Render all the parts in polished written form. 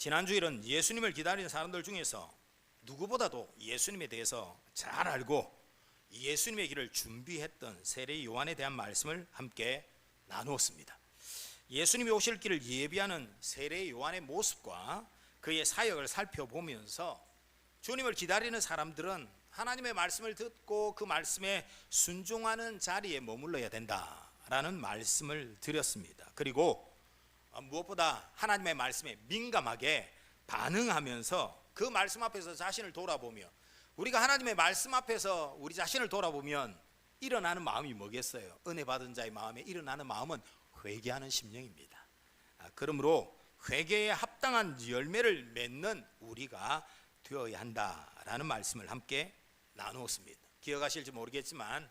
지난 주일은 예수님을 기다리는 사람들 중에서 누구보다도 예수님에 대해서 잘 알고 예수님의 길을 준비했던 세례 요한에 대한 말씀을 함께 나누었습니다. 예수님이 오실 길을 예비하는 세례 요한의 모습과 그의 사역을 살펴보면서 주님을 기다리는 사람들은 하나님의 말씀을 듣고 그 말씀에 순종하는 자리에 머물러야 된다라는 말씀을 드렸습니다. 그리고 무엇보다 하나님의 말씀에 민감하게 반응하면서 그 말씀 앞에서 자신을 돌아보며, 우리가 하나님의 말씀 앞에서 우리 자신을 돌아보면 일어나는 마음이 뭐겠어요? 은혜 받은 자의 마음에 일어나는 마음은 회개하는 심령입니다. 그러므로 회개에 합당한 열매를 맺는 우리가 되어야 한다라는 말씀을 함께 나누었습니다. 기억하실지 모르겠지만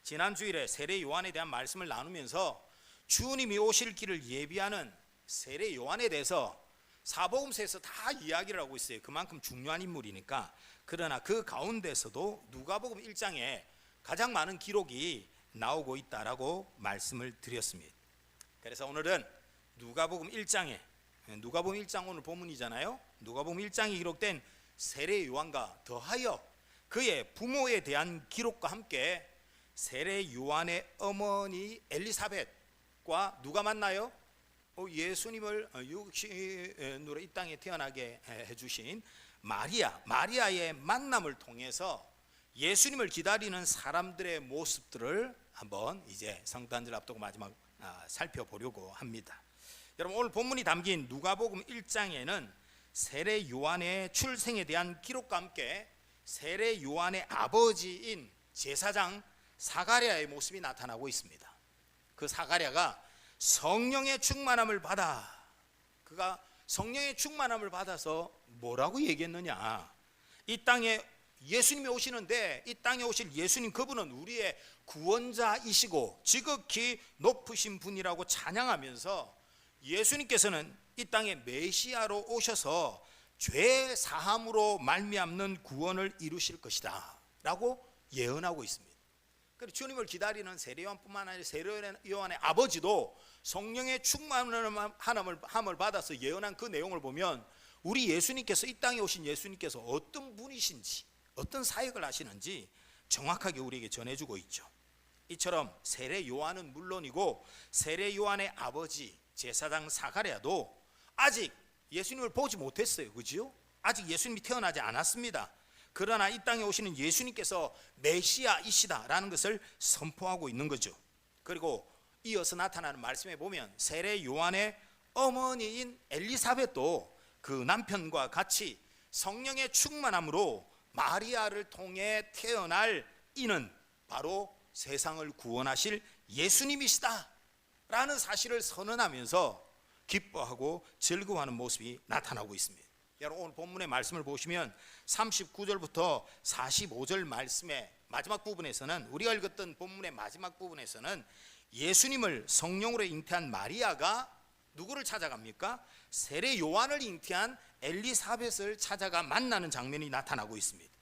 지난 주일에 세례 요한에 대한 말씀을 나누면서 주님이 오실 길을 예비하는 세례 요한에 대해서 사복음서에서 다 이야기를 하고 있어요. 그만큼 중요한 인물이니까. 그러나 그 가운데서도 누가복음 1장에 가장 많은 기록이 나오고 있다라고 말씀을 드렸습니다. 그래서 오늘은 누가복음 1장에, 누가복음 1장 오늘 본문이잖아요. 누가복음 1장에 기록된 세례 요한과 더하여 그의 부모에 대한 기록과 함께 세례 요한의 어머니 엘리사벳과 누가 만나요? 예수님을 육신으로 이 땅에 태어나게 해주신 마리아의 만남을 통해서 예수님을 기다리는 사람들의 모습들을 한번 이제 성탄절 앞두고 마지막 살펴보려고 합니다. 여러분, 오늘 본문이 담긴 누가복음 1장에는 세례 요한의 출생에 대한 기록과 함께 세례 요한의 아버지인 제사장 사가랴의 모습이 나타나고 있습니다. 그 사가랴가 성령의 충만함을 받아, 그가 성령의 충만함을 받아서 뭐라고 얘기했느냐? 이 땅에 예수님이 오시는데, 이 땅에 오실 예수님, 그분은 우리의 구원자이시고 지극히 높으신 분이라고 찬양하면서 예수님께서는 이 땅에 메시아로 오셔서 죄 사함으로 말미암는 구원을 이루실 것이다 라고 예언하고 있습니다. 그리고 주님을 기다리는 세례 요한뿐만 아니라 세례 요한의 아버지도 성령의 충만함을 받아서 예언한 그 내용을 보면 우리 예수님께서, 이 땅에 오신 예수님께서 어떤 분이신지, 어떤 사역을 하시는지 정확하게 우리에게 전해주고 있죠. 이처럼 세례 요한은 물론이고 세례 요한의 아버지 제사장 사가랴도 아직 예수님을 보지 못했어요. 그죠? 아직 예수님이 태어나지 않았습니다. 그러나 이 땅에 오시는 예수님께서 메시아이시다라는 것을 선포하고 있는 거죠. 그리고 이어서 나타나는 말씀에 보면 세례 요한의 어머니인 엘리사벳도 그 남편과 같이 성령의 충만함으로 마리아를 통해 태어날 이는 바로 세상을 구원하실 예수님이시다 라는 사실을 선언하면서 기뻐하고 즐거워하는 모습이 나타나고 있습니다. 여러분, 오늘 본문의 말씀을 보시면 39절부터 45절 말씀의 마지막 부분에서는, 우리가 읽었던 본문의 마지막 부분에서는 예수님을 성령으로 잉태한 마리아가 누구를 찾아갑니까? 세례 요한을 잉태한 엘리사벳을 찾아가 만나는 장면이 나타나고 있습니다.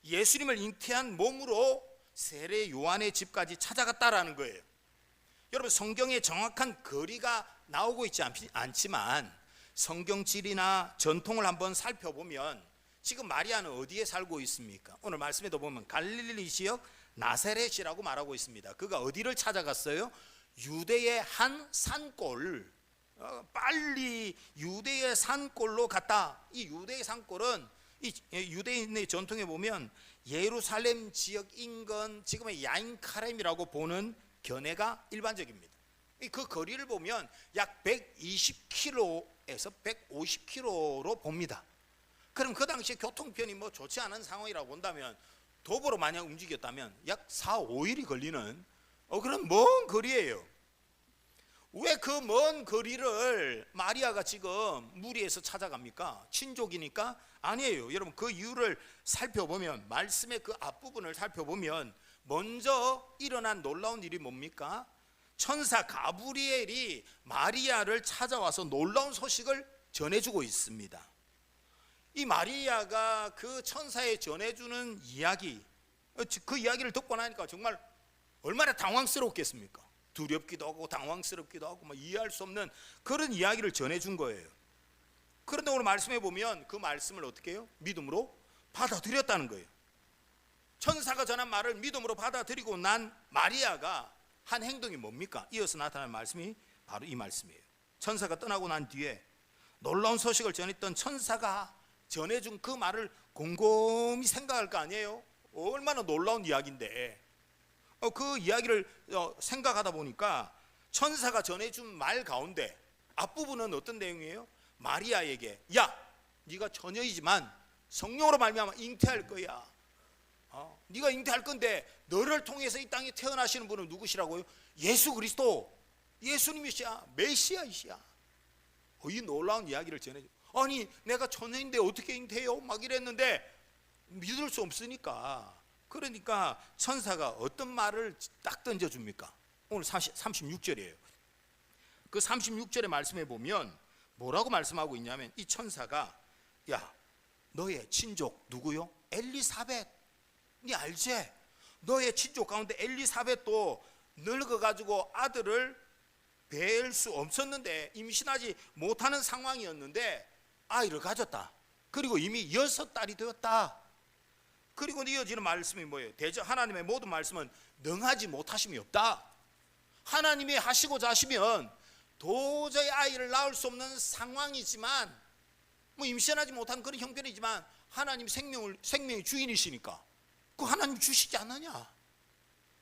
예수님을 잉태한 몸으로 세례 요한의 집까지 찾아갔다라는 거예요. 여러분, 성경에 정확한 거리가 나오고 있지 않지만 성경지리나 전통을 한번 살펴보면 지금 마리아는 어디에 살고 있습니까? 오늘 말씀에도 보면 갈릴리 지역 나사렛이라고 말하고 있습니다. 그가 어디를 찾아갔어요? 유대의 한 산골, 빨리 유대의 산골로 갔다. 이 유대의 산골은 이 유대인의 전통에 보면 예루살렘 지역 인근, 지금의 야인카렘이라고 보는 견해가 일반적입니다. 그 거리를 보면 약 120km에서 150km로 봅니다. 그럼 그 당시에 교통편이 좋지 않은 상황이라고 본다면, 도보로 만약 움직였다면 약 4, 5일이 걸리는 그런 먼 거리예요. 왜 그 먼 거리를 마리아가 지금 무리해서 찾아갑니까? 친족이니까? 아니에요. 여러분, 그 이유를 살펴보면, 말씀의 그 앞부분을 살펴보면 먼저 일어난 놀라운 일이 뭡니까? 천사 가브리엘이 마리아를 찾아와서 놀라운 소식을 전해주고 있습니다. 이 마리아가 그 천사에 전해주는 이야기, 그 이야기를 듣고 나니까 정말 얼마나 당황스럽겠습니까? 두렵기도 하고 당황스럽기도 하고 이해할 수 없는 그런 이야기를 전해준 거예요. 그런데 오늘 말씀해 보면 그 말씀을 어떻게 해요? 믿음으로 받아들였다는 거예요. 천사가 전한 말을 믿음으로 받아들이고 난 마리아가 한 행동이 뭡니까? 이어서 나타난 말씀이 바로 이 말씀이에요. 천사가 떠나고 난 뒤에 놀라운 소식을 전했던 천사가 전해준 그 말을 곰곰이 생각할 거 아니에요? 얼마나 놀라운 이야기인데 그 이야기를 생각하다 보니까 천사가 전해준 말 가운데 앞부분은 어떤 내용이에요? 마리아에게 야 네가 처녀이지만 성령으로 말미암아 잉태할 거야. 네가 잉태할 건데 너를 통해서 이 땅에 태어나시는 분은 누구시라고요? 예수 그리스도, 예수님이시야, 메시아이시야. 이 놀라운 이야기를 전해줘. 아니 내가 처녀인데 어떻게 잉태해요? 막 이랬는데 믿을 수 없으니까. 그러니까 천사가 어떤 말을 딱 던져줍니까? 오늘 36절이에요 그 36절의 말씀에 보면 뭐라고 말씀하고 있냐면 이 천사가 야 너의 친족 누구요? 엘리사벳. 니 알지? 너의 친족 가운데 엘리사벳도 늙어가지고 아들을 뵐 수 없었는데 임신하지 못하는 상황이었는데 아이를 가졌다. 그리고 이미 6달이 되었다. 그리고 이어지는 말씀이 뭐예요? 하나님의 모든 말씀은 능하지 못하심이 없다. 하나님이 하시고자 하시면 도저히 아이를 낳을 수 없는 상황이지만 뭐 임신하지 못한 그런 형편이지만 하나님 생명의 주인이시니까 그 하나님 주시지 않느냐.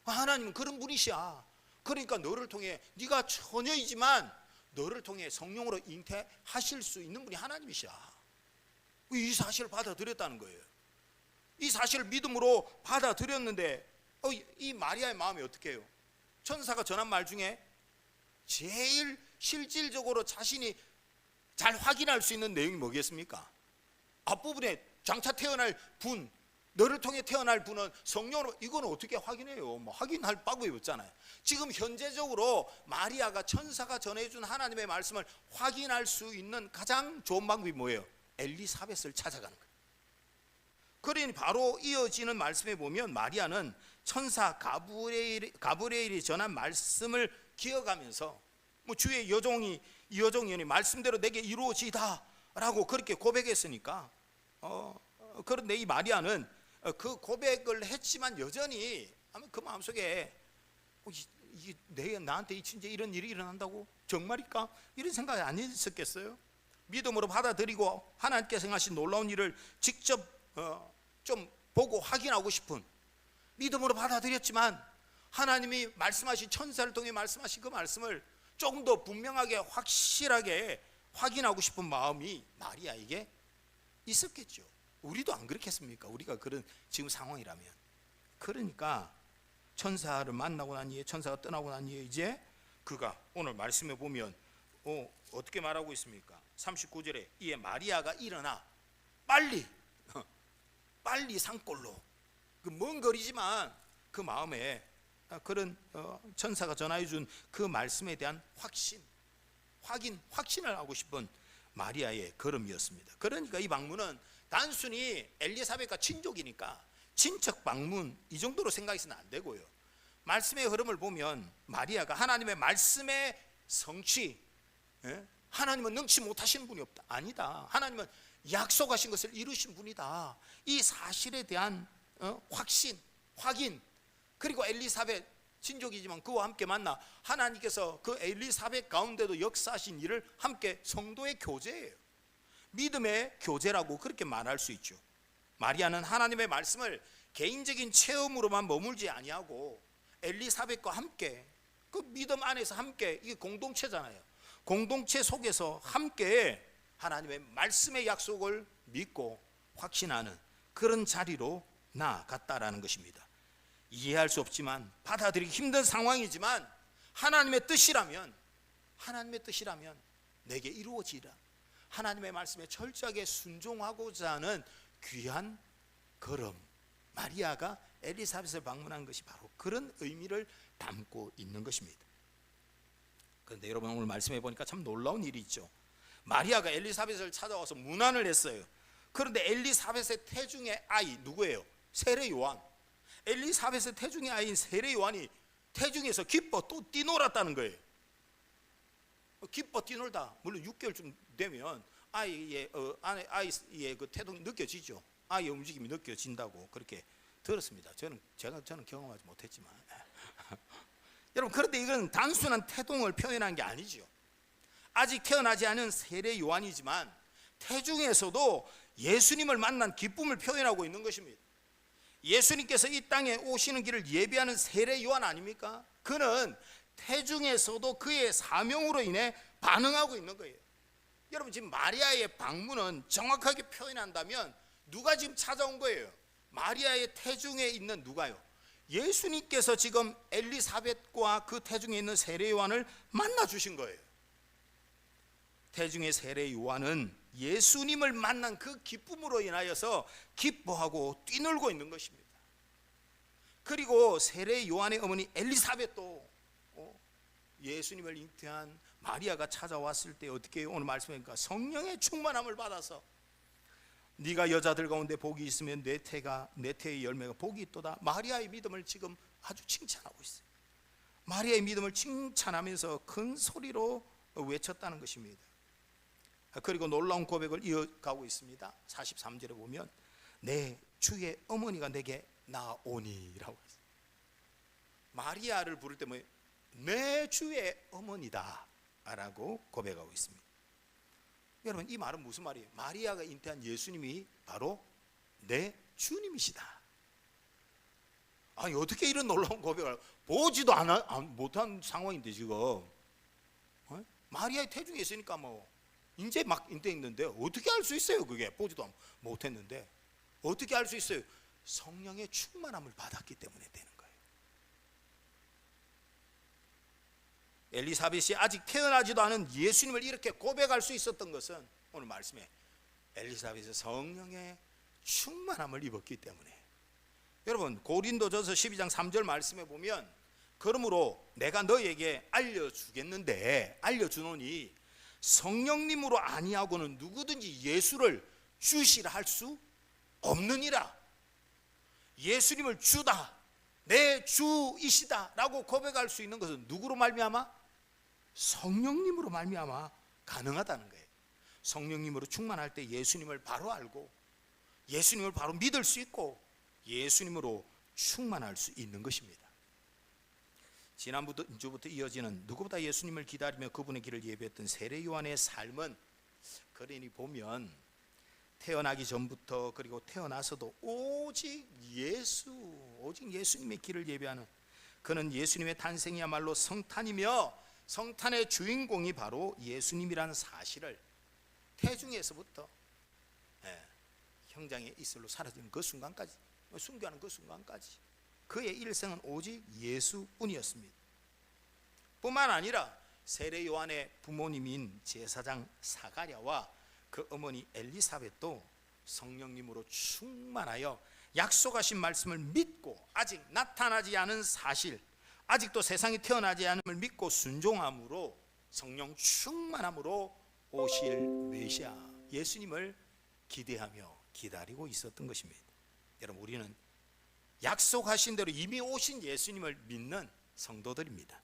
하나님은 그런 분이시야. 그러니까 너를 통해 네가 처녀이지만 너를 통해 성령으로 잉태하실 수 있는 분이 하나님이시야. 이 사실을 받아들였다는 거예요. 이 사실을 믿음으로 받아들였는데 이 마리아의 마음이 어떻게 해요? 천사가 전한 말 중에 제일 실질적으로 자신이 잘 확인할 수 있는 내용이 뭐겠습니까? 앞부분에 장차 태어날 분, 너를 통해 태어날 분은 성령으로, 이거는 어떻게 확인해요? 뭐 확인할 방법이 없잖아요. 지금 현재적으로 마리아가 천사가 전해준 하나님의 말씀을 확인할 수 있는 가장 좋은 방법이 뭐예요? 엘리사벳을 찾아가는 거예요. 그러니 바로 이어지는 말씀에 보면 마리아는 천사 가브리엘이 전한 말씀을 기억하면서 뭐 주의 여종이니 말씀대로 내게 이루어지다라고 그렇게 고백했으니까 그런데 이 마리아는 그 고백을 했지만 여전히 그 마음속에 이게 나한테 진짜 이런 일이 일어난다고? 정말일까? 이런 생각이 안 있었겠어요? 믿음으로 받아들이고 하나님께서 행하신 놀라운 일을 직접 좀 보고 확인하고 싶은, 믿음으로 받아들였지만 하나님이 말씀하신, 천사를 통해 말씀하신 그 말씀을 조금 더 분명하게 확실하게 확인하고 싶은 마음이 마리아에게 있었겠죠. 우리도 안 그렇겠습니까? 우리가 그런 지금 상황이라면. 그러니까 천사를 만나고 난 이후에, 천사가 떠나고 난 이후에 이제 그가 오늘 말씀에 보면 어떻게 말하고 있습니까? 39절에 이에 마리아가 일어나 빨리 산골로, 그 먼 거리지만 그 마음에 그런 천사가 전하여 준 그 말씀에 대한 확신을 하고 싶은 마리아의 걸음이었습니다. 그러니까 이 방문은 단순히 엘리사벳과 친족이니까 친척 방문 이 정도로 생각해서는 안 되고요. 말씀의 흐름을 보면 마리아가 하나님의 말씀의 성취, 하나님은 능치 못하시는 분이 없다, 아니다, 하나님은 약속하신 것을 이루신 분이다, 이 사실에 대한 확인, 그리고 엘리사벳 친족이지만 그와 함께 만나 하나님께서 그 엘리사벳 가운데도 역사하신 일을 함께 성도의 교제예요. 믿음의 교제라고 그렇게 말할 수 있죠. 마리아는 하나님의 말씀을 개인적인 체험으로만 머물지 아니하고 엘리사벳과 함께 그 믿음 안에서 함께, 이게 공동체잖아요. 공동체 속에서 함께 하나님의 말씀의 약속을 믿고 확신하는 그런 자리로 나아갔다라는 것입니다. 이해할 수 없지만, 받아들이기 힘든 상황이지만 하나님의 뜻이라면 내게 이루어지리라, 하나님의 말씀에 철저하게 순종하고자 하는 귀한 걸음, 마리아가 엘리사벳을 방문한 것이 바로 그런 의미를 담고 있는 것입니다. 그런데 여러분, 오늘 말씀해 보니까 참 놀라운 일이 있죠. 마리아가 엘리사벳을 찾아와서 문안을 했어요. 그런데 엘리사벳의 태중의 아이 누구예요? 세례 요한. 엘리사벳의 태중의 아이인 세례 요한이 태중에서 기뻐 또 뛰놀았다는 거예요. 기뻐 뛰놀다. 물론 6개월쯤 되면 아이의 그 태동이 느껴지죠. 아이의 움직임이 느껴진다고 그렇게 들었습니다. 저는 경험하지 못했지만 여러분, 그런데 이건 단순한 태동을 표현한 게 아니죠. 아직 태어나지 않은 세례 요한이지만 태중에서도 예수님을 만난 기쁨을 표현하고 있는 것입니다. 예수님께서 이 땅에 오시는 길을 예비하는 세례 요한 아닙니까? 그는 태중에서도 그의 사명으로 인해 반응하고 있는 거예요. 여러분, 지금 마리아의 방문은 정확하게 표현한다면 누가 지금 찾아온 거예요? 마리아의 태중에 있는 누가요? 예수님께서 지금 엘리사벳과 그 태중에 있는 세례 요한을 만나 주신 거예요. 태중의 세례 요한은 예수님을 만난 그 기쁨으로 인하여서 기뻐하고 뛰놀고 있는 것입니다. 그리고 세례 요한의 어머니 엘리사벳도 예수님을 잉태한 마리아가 찾아왔을 때 어떻게 해요? 오늘 말씀하니까 성령의 충만함을 받아서 네가 여자들 가운데 복이 있으면 내 태의 열매가 복이 있도다. 마리아의 믿음을 지금 아주 칭찬하고 있어요. 마리아의 믿음을 칭찬하면서 큰 소리로 외쳤다는 것입니다. 그리고 놀라운 고백을 이어가고 있습니다. 43절에 보면 내 주의 어머니가 내게 나오니라고 했어요. 마리아를 부를 때 뭐 내 주의 어머니다 라고 고백하고 있습니다. 여러분, 이 말은 무슨 말이에요? 마리아가 잉태한 예수님이 바로 내 주님이시다. 아니, 어떻게 이런 놀라운 고백을 보지도 못한 상황인데 지금 마리아의 태중에 있으니까 뭐 이제 막 잉태했는데 어떻게 알 수 있어요? 그게 보지도 못했는데 어떻게 알 수 있어요? 성령의 충만함을 받았기 때문에 되는 거예요. 엘리사벳이 아직 태어나지도 않은 예수님을 이렇게 고백할 수 있었던 것은 오늘 말씀에 엘리사벳의 성령의 충만함을 입었기 때문에. 여러분, 고린도전서 12장 3절 말씀에 보면 그러므로 내가 너에게 알려주노니 성령님으로 아니하고는 누구든지 예수를 주시라 할 수 없느니라. 예수님을 주다, 내 주이시다 라고 고백할 수 있는 것은 누구로 말미암아? 성령님으로 말미암아 가능하다는 거예요. 성령님으로 충만할 때 예수님을 바로 알고 예수님을 바로 믿을 수 있고 예수님으로 충만할 수 있는 것입니다. 지난주부터 이어지는 누구보다 예수님을 기다리며 그분의 길을 예배했던 세례 요한의 삶은 그러니 보면 태어나기 전부터 그리고 태어나서도 오직 예수님의 길을 예배하는, 그는 예수님의 탄생이야말로 성탄이며 성탄의 주인공이 바로 예수님이라는 사실을 태중에서부터 형장의 이슬로 사라지는 그 순간까지, 순교하는 그 순간까지 그의 일생은 오직 예수뿐이었습니다. 뿐만 아니라 세례 요한의 부모님인 제사장 사가랴와 그 어머니 엘리사벳도 성령님으로 충만하여 약속하신 말씀을 믿고 아직 나타나지 않은 사실, 아직도 세상에 태어나지 않음을 믿고 순종함으로 성령 충만함으로 오실 메시아 예수님을 기대하며 기다리고 있었던 것입니다. 여러분, 우리는 약속하신 대로 이미 오신 예수님을 믿는 성도들입니다.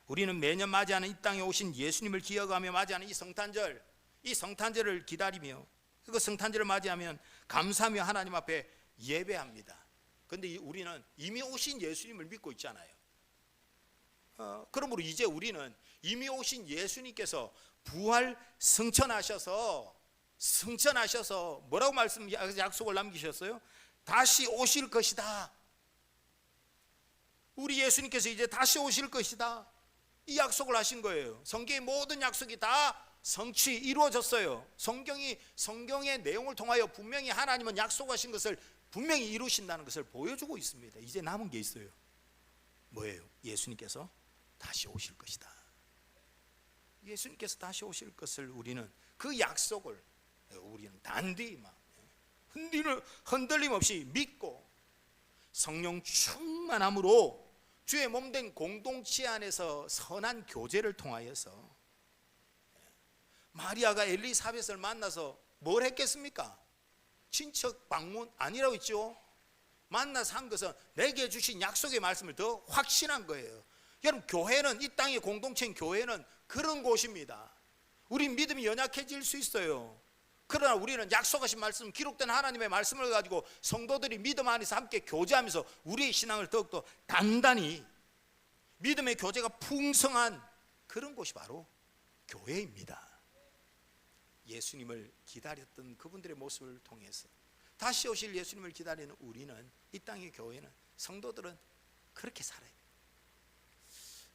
우리는 매년 맞이하는 이 땅에 오신 예수님을 기억하며 맞이하는 이 성탄절을 기다리며 그 성탄절을 맞이하면 감사하며 하나님 앞에 예배합니다. 그런데 우리는 이미 오신 예수님을 믿고 있잖아요. 그러므로 이제 우리는 이미 오신 예수님께서 부활 승천하셔서 뭐라고 약속을 남기셨어요? 다시 오실 것이다. 우리 예수님께서 이제 다시 오실 것이다, 이 약속을 하신 거예요. 성경의 모든 약속이 다 이루어졌어요. 성경의 내용을 통하여 분명히 하나님은 약속하신 것을 분명히 이루신다는 것을 보여주고 있습니다. 이제 남은 게 있어요. 뭐예요? 예수님께서 다시 오실 것이다. 예수님께서 다시 오실 것을 우리는, 그 약속을 우리는 단디 흔들림 없이 믿고 성령 충만함으로 주의 몸된 공동체 안에서 선한 교제를 통하여서 마리아가 엘리사벳을 만나서 뭘 했겠습니까? 친척 방문 아니라고 했죠. 만나서 한 것은 내게 주신 약속의 말씀을 더 확신한 거예요. 여러분, 교회는, 이 땅의 공동체인 교회는 그런 곳입니다. 우리 믿음이 연약해질 수 있어요. 그러나 우리는 약속하신 말씀, 기록된 하나님의 말씀을 가지고 성도들이 믿음 안에서 함께 교제하면서 우리의 신앙을 더욱더 단단히, 믿음의 교제가 풍성한 그런 곳이 바로 교회입니다. 예수님을 기다렸던 그분들의 모습을 통해서 다시 오실 예수님을 기다리는 우리는, 이 땅의 교회는, 성도들은 그렇게 살아요.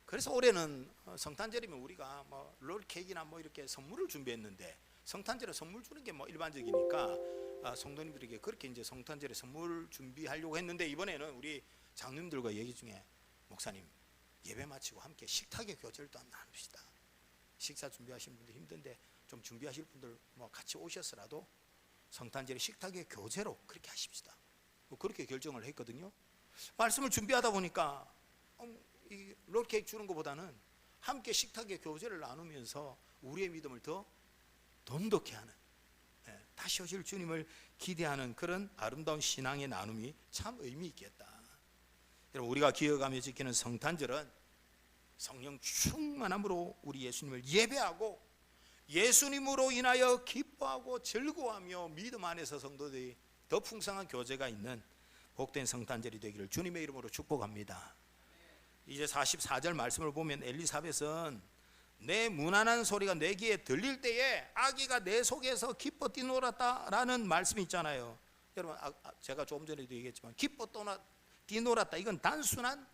그래서 올해는 성탄절이면 우리가 뭐 롤케이크나 뭐 이렇게 선물을 준비했는데, 성탄절에 선물 주는 게 뭐 일반적이니까 성도님들에게 그렇게 이제 성탄절에 선물 준비하려고 했는데, 이번에는 우리 장로님들과 얘기 중에, 목사님 예배 마치고 함께 식탁의 교제를 또 한번 나눕시다. 식사 준비하시는 분들 힘든데 좀 준비하실 분들 뭐 같이 오셔서라도 성탄절에 식탁의 교제로 그렇게 하십시다. 그렇게 결정을 했거든요. 말씀을 준비하다 보니까 이 롤케이크 주는 것보다는 함께 식탁의 교제를 나누면서 우리의 믿음을 더 돈독해 하는, 다시 오실 주님을 기대하는 그런 아름다운 신앙의 나눔이 참 의미 있겠다. 여러분, 우리가 기억하며 지키는 성탄절은 성령 충만함으로 우리 예수님을 예배하고 예수님으로 인하여 기뻐하고 즐거워하며 믿음 안에서 성도들이 더 풍성한 교제가 있는 복된 성탄절이 되기를 주님의 이름으로 축복합니다. 이제 44절 말씀을 보면 엘리사벳은 내 무난한 소리가 내 귀에 들릴 때에 아기가 내 속에서 기뻐 뛰놀았다라는 말씀이 있잖아요. 여러분, 제가 조금 전에도 얘기했지만 기뻐 뛰놀았다, 이건 단순한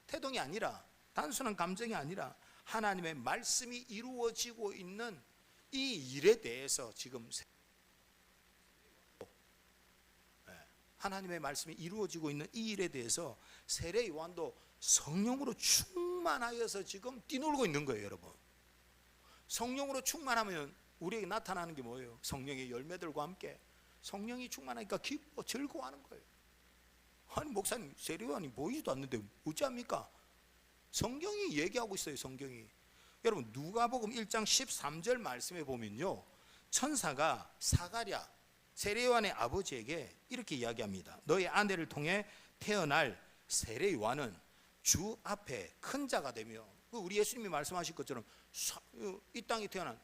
태동이 아니라, 단순한 감정이 아니라 하나님의 말씀이 이루어지고 있는 이 일에 대해서 지금 하나님의 말씀이 이루어지고 있는 이 일에 대해서 세례 요한도 성령으로 충만하여서 지금 뛰놀고 있는 거예요. 여러분, 성령으로 충만하면 우리에게 나타나는 게 뭐예요? 성령의 열매들과 함께 성령이 충만하니까 기뻐 즐거워하는 거예요. 아니, 목사님 세례 요한이 보이지도 않는데 어찌합니까? 성경이 얘기하고 있어요. 성경이. 여러분, 누가복음 1장 13절 말씀에 보면요, 천사가 사가랴 세례 요한의 아버지에게 이렇게 이야기합니다. 너의 아내를 통해 태어날 세례 요한은 주 앞에 큰 자가 되며, 우리 예수님이 말씀하실 것처럼 이 땅에 태어난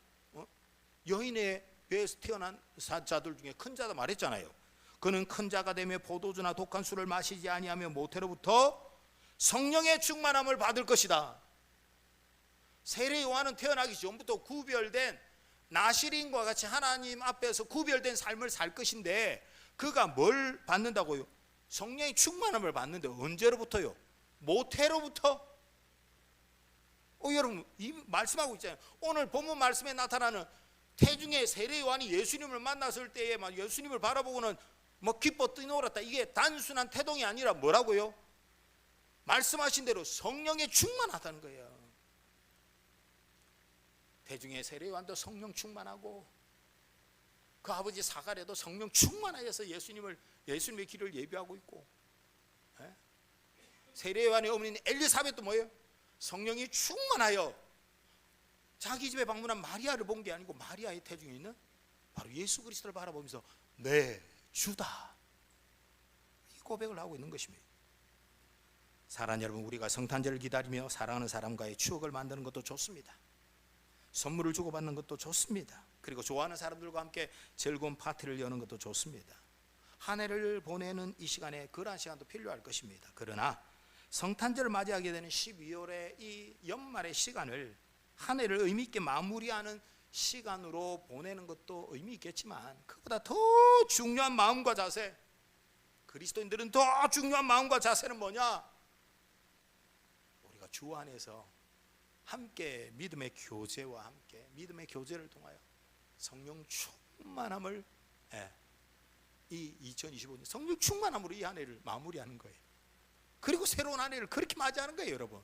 여인의 배에서 태어난 자들 중에 큰 자다 말했잖아요. 그는 큰 자가 되며 포도주나 독한 술을 마시지 아니하며 모태로부터 성령의 충만함을 받을 것이다. 세례 요한은 태어나기 전부터 구별된 나시린과 같이 하나님 앞에서 구별된 삶을 살 것인데, 그가 뭘 받는다고요? 성령의 충만함을 받는데 언제로부터요? 모태로부터. 여러분, 이 말씀하고 있잖아요. 오늘 본문 말씀에 나타나는 태중의 세례 요한이 예수님을 만났을 때에 막 예수님을 바라보고는 뭐 기뻐 뛰놀았다, 이게 단순한 태동이 아니라 뭐라고요? 말씀하신 대로 성령에 충만하다는 거예요. 태중의 세례 요한도 성령 충만하고 그 아버지 사가랴도 성령 충만하여서 예수님의 길을 예비하고 있고, 세례 요한의 어머니 엘리사벳도 뭐예요? 성령이 충만하여 자기 집에 방문한 마리아를 본 게 아니고 마리아의 태중에 있는 바로 예수 그리스도를 바라보면서 내 주다, 이 고백을 하고 있는 것입니다. 사랑하는 여러분, 우리가 성탄절을 기다리며 사랑하는 사람과의 추억을 만드는 것도 좋습니다. 선물을 주고받는 것도 좋습니다. 그리고 좋아하는 사람들과 함께 즐거운 파티를 여는 것도 좋습니다. 한 해를 보내는 이 시간에 그러한 시간도 필요할 것입니다. 그러나 성탄절을 맞이하게 되는 12월의 이 연말의 시간을 한 해를 의미 있게 마무리하는 시간으로 보내는 것도 의미 있겠지만, 그보다 더 중요한 마음과 자세, 그리스도인들은 더 중요한 마음과 자세는 뭐냐? 우리가 주 안에서 함께 믿음의 교제와 함께 믿음의 교제를 통하여 성령 충만함을, 이 2025년 성령 충만함으로 이 한 해를 마무리하는 거예요. 그리고 새로운 한 해를 그렇게 맞이하는 거예요. 여러분,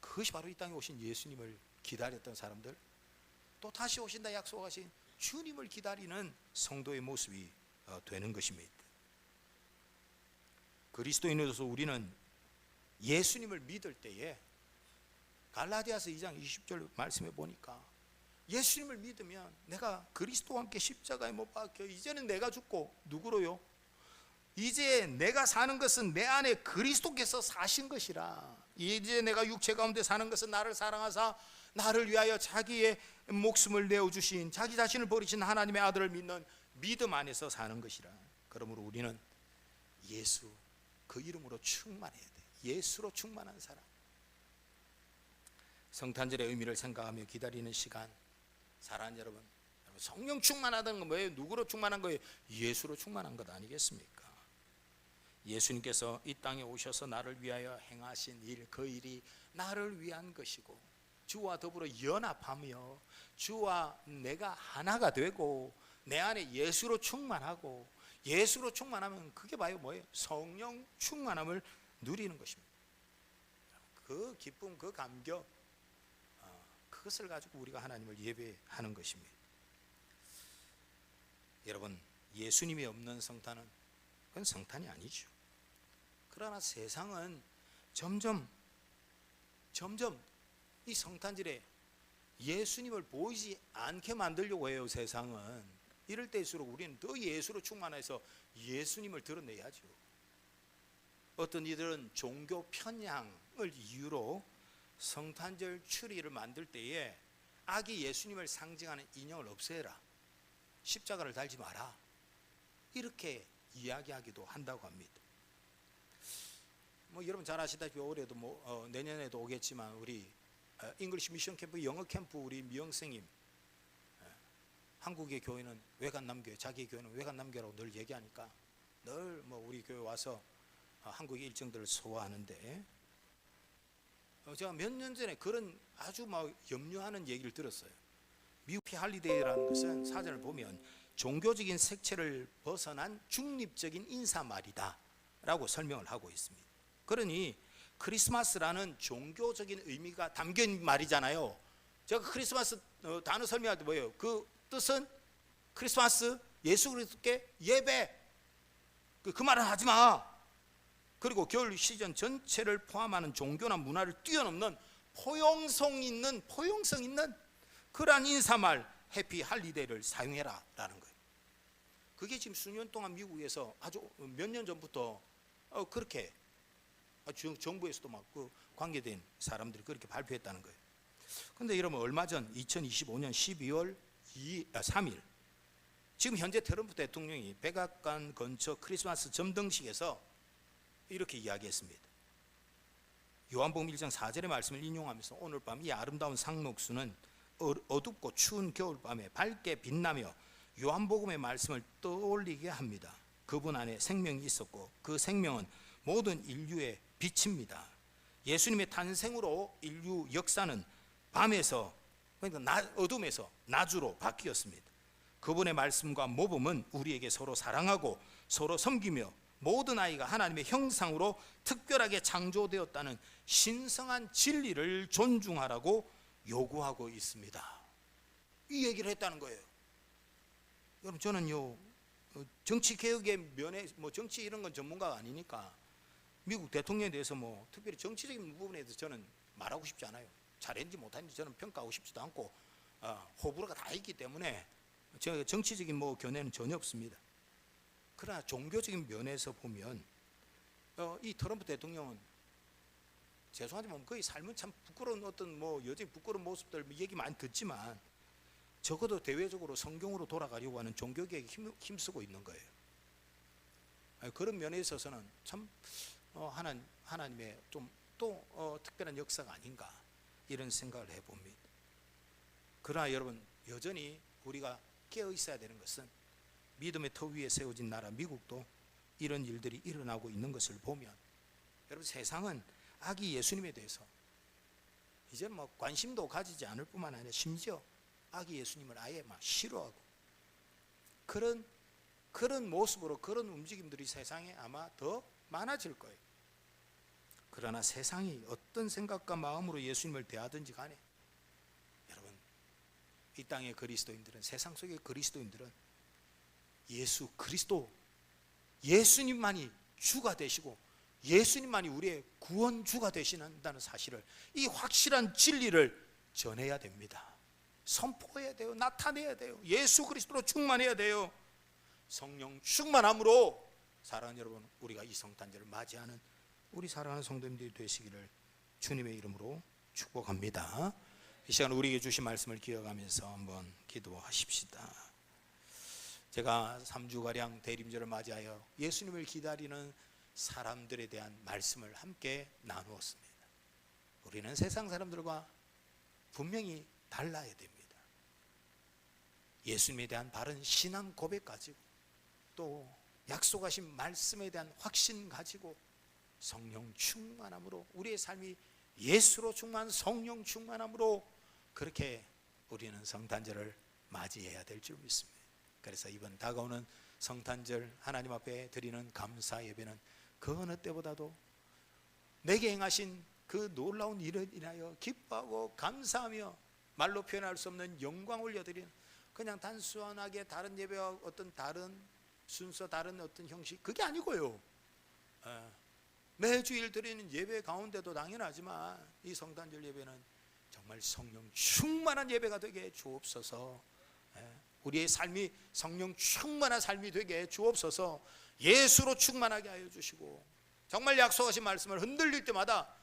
그것이 바로 이 땅에 오신 예수님을 기다렸던 사람들, 또 다시 오신다 약속하신 주님을 기다리는 성도의 모습이 되는 것입니다. 그리스도인으로서 우리는 예수님을 믿을 때에 갈라디아서 2장 20절 말씀해 보니까, 예수님을 믿으면 내가 그리스도와 함께 십자가에 못 박혀 이제는 내가 죽고 누구로요? 이제 내가 사는 것은 내 안에 그리스도께서 사신 것이라. 이제 내가 육체 가운데 사는 것은 나를 사랑하사 나를 위하여 자기의 목숨을 내어주신, 자기 자신을 버리신 하나님의 아들을 믿는 믿음 안에서 사는 것이라. 그러므로 우리는 예수, 그 이름으로 충만해야 돼. 예수로 충만한 사람. 성탄절의 의미를 생각하며 기다리는 시간, 사랑하는 여러분, 성령 충만하다는 건 뭐예요? 누구로 충만한 거예요? 예수로 충만한 것 아니겠습니까? 예수님께서 이 땅에 오셔서 나를 위하여 행하신 일, 그 일이 나를 위한 것이고, 주와 더불어 연합하며 주와 내가 하나가 되고 내 안에 예수로 충만하고, 예수로 충만하면 그게 바로 뭐예요? 성령 충만함을 누리는 것입니다. 그 기쁨, 그 감격, 그것을 가지고 우리가 하나님을 예배하는 것입니다. 여러분, 예수님이 없는 성탄은 그건 성탄이 아니죠. 그러나 세상은 점점 이 성탄절에 예수님을 보이지 않게 만들려고 해요. 세상은. 이럴 때일수록 우리는 더 예수로 충만해서 예수님을 드러내야죠. 어떤 이들은 종교 편향을 이유로 성탄절 추리를 만들 때에 아기 예수님을 상징하는 인형을 없애라, 십자가를 달지 마라, 이렇게 이야기하기도 한다고 합니다. 여러분 잘 아시다시피 올해도 내년에도 오겠지만 우리 잉글리시 미션 캠프, 영어 캠프 우리 미영생님, 한국의 교회는 외관남교회, 자기 교회는 외관남교회라고 늘 얘기하니까 늘 우리 교회 와서 한국의 일정들을 소화하는데, 제가 몇 년 전에 그런 아주 염려하는 얘기를 들었어요. 미국 해피 할리데이라는 것은 사전을 보면 종교적인 색채를 벗어난 중립적인 인사말이다 라고 설명을 하고 있습니다. 그러니 크리스마스라는 종교적인 의미가 담긴 말이잖아요. 제가 크리스마스 단어 설명할 때 뭐예요? 그 뜻은 크리스마스, 예수 그리스도께 예배, 그 말은 하지 마. 그리고 겨울 시즌 전체를 포함하는 종교나 문화를 뛰어넘는 포용성 있는 그러한 인사말 해피 할리데이를 사용해라 라는 거예요. 그게 지금 수년 동안 미국에서 아주 몇 년 전부터 그렇게 정부에서도 그 관계된 사람들이 그렇게 발표했다는 거예요. 그런데 여러분, 얼마 전 2025년 12월 3일 지금 현재 트럼프 대통령이 백악관 근처 크리스마스 점등식에서 이렇게 이야기했습니다. 요한복음 1장 4절의 말씀을 인용하면서 오늘 밤 이 아름다운 상록수는 어둡고 추운 겨울밤에 밝게 빛나며 요한복음의 말씀을 떠올리게 합니다. 그분 안에 생명이 있었고 그 생명은 모든 인류의 빛입니다. 예수님의 탄생으로 인류 역사는 밤에서, 그러니까 어둠에서 낮으로 바뀌었습니다. 그분의 말씀과 모범은 우리에게 서로 사랑하고 서로 섬기며 모든 아이가 하나님의 형상으로 특별하게 창조되었다는 신성한 진리를 존중하라고 요구하고 있습니다. 이 얘기를 했다는 거예요. 여러분, 저는요 정치 개혁의 면에 정치 이런 건 전문가가 아니니까 미국 대통령에 대해서 특별히 정치적인 부분에 대해서 저는 말하고 싶지 않아요. 잘했는지 못했는지 저는 평가하고 싶지도 않고 호불호가 다 있기 때문에 제가 정치적인 견해는 전혀 없습니다. 그러나 종교적인 면에서 보면 이 트럼프 대통령은 죄송하지만 거의 삶은 참 부끄러운 어떤 여전히 부끄러운 모습들 얘기 많이 듣지만 적어도 대외적으로 성경으로 돌아가려고 하는 종교개혁에 힘쓰고 있는 거예요. 그런 면에 있어서는 참 하나님의 좀 또 특별한 역사가 아닌가 이런 생각을 해봅니다. 그러나 여러분, 여전히 우리가 깨어 있어야 되는 것은 믿음의 터 위에 세워진 나라 미국도 이런 일들이 일어나고 있는 것을 보면, 여러분, 세상은 아기 예수님에 대해서 이제 관심도 가지지 않을 뿐만 아니라 심지어 아기 예수님을 아예 싫어하고 그런 모습으로 그런 움직임들이 세상에 아마 더 많아질 거예요. 그러나 세상이 어떤 생각과 마음으로 예수님을 대하든지 간에 여러분, 이 땅의 그리스도인들은, 세상 속의 그리스도인들은 예수 그리스도, 예수님만이 주가 되시고 예수님만이 우리의 구원주가 되신다는 사실을, 이 확실한 진리를 전해야 됩니다. 선포해야 돼요. 나타내야 돼요. 예수 그리스도로 충만해야 돼요. 성령 충만함으로 사랑하는 여러분, 우리가 이 성탄절을 맞이하는 우리 사랑하는 성도님들이 되시기를 주님의 이름으로 축복합니다. 이 시간 우리에게 주신 말씀을 기억하면서 한번 기도하십시다. 제가 3주가량 대림절을 맞이하여 예수님을 기다리는 사람들에 대한 말씀을 함께 나누었습니다. 우리는 세상 사람들과 분명히 달라야 됩니다. 예수님에 대한 바른 신앙 고백 가지고 또 약속하신 말씀에 대한 확신 가지고 성령 충만함으로 우리의 삶이 예수로 충만한 성령 충만함으로 그렇게 우리는 성탄절을 맞이해야 될 줄 믿습니다. 그래서 이번 다가오는 성탄절 하나님 앞에 드리는 감사 예배는 그 어느 때보다도 내게 행하신 그 놀라운 일을 인하여 기뻐하고 감사하며 말로 표현할 수 없는 영광 올려드리는 그냥 단순하게 다른 예배와 어떤 다른 순서 다른 어떤 형식 그게 아니고요. 매주일 드리는 예배 가운데도 당연하지만 이 성탄절 예배는 정말 성령 충만한 예배가 되게 주옵소서. 우리의 삶이 성령 충만한 삶이 되게 주옵소서. 예수로 충만하게 하여 주시고 정말 약속하신 말씀을 흔들릴 때마다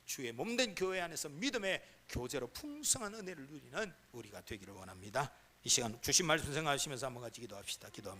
주의 몸된 교회 안에서 믿음의 교제로 풍성한 은혜를 누리는 우리가 되기를 원합니다. 이 시간 주신 말씀 생각하시면서 한번 같이 기도합시다. 기도합니다.